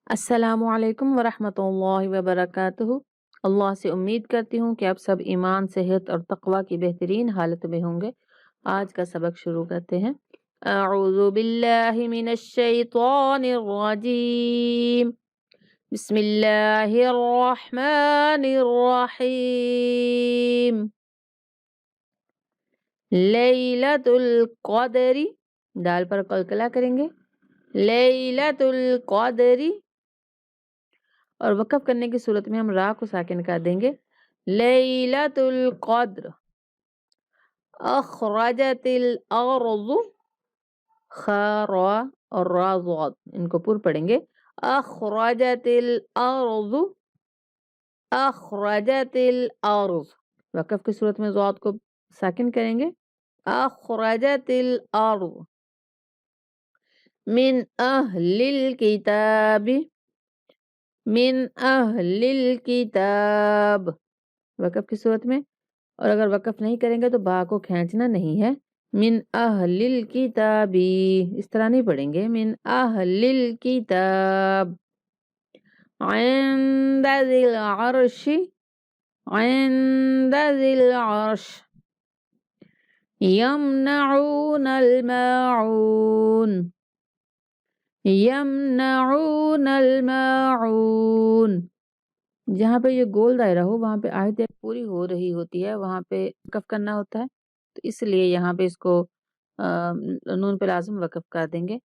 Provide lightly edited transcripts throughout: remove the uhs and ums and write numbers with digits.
السلام علیکم ورحمۃ اللہ وبرکاتہ۔ اللہ سے امید کرتی ہوں کہ آپ سب ایمان، صحت اور تقوی کی بہترین حالت میں ہوں گے۔ آج کا سبق شروع کرتے ہیں۔ اعوذ باللہ من الشیطان الرجیم، بسم اللہ الرحمن الرحیم۔ لیلۃ القدر، دال پر قلقلہ کریں گے، لیلۃ القدر، اور وقف کرنے کی صورت میں ہم را کو ساکن کر دیں گے۔ لیلۃ القدر، اخرجت الارض، خا را اور را ضاد ان کو پر پڑھیں گے۔ اخرجت الارض، اخرجت الارض، وقف کی صورت میں ضاد کو ساکن کریں گے۔ اخرجت الارض، من اہل الکتاب، من اہل الکتاب، وقف کی صورت میں، اور اگر وقف نہیں کریں گے تو با کو کھینچنا نہیں ہے۔ من اہل الکتاب، اس طرح نہیں پڑھیں گے۔ من اہل الکتاب، عند ذی العرش، عند ذی العرش، یمنعون الماعون، یمنعون الماعون، جہاں پہ یہ گول دائرہ ہو وہاں پہ آیت پوری ہو رہی ہوتی ہے، وہاں پہ وقف کرنا ہوتا ہے، تو اس لیے یہاں پہ اس کو نون پہ لازم وقف کر دیں گے۔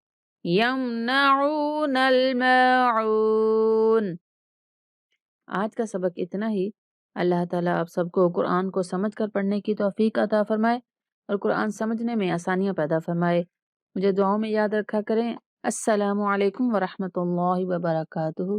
یمنعون الماعون۔ آج کا سبق اتنا ہی۔ اللہ تعالیٰ آپ سب کو قرآن کو سمجھ کر پڑھنے کی توفیق عطا فرمائے اور قرآن سمجھنے میں آسانیاں پیدا فرمائے۔ مجھے دعاؤں میں یاد رکھا کریں۔ السلام علیکم ورحمۃ اللہ وبرکاتہ۔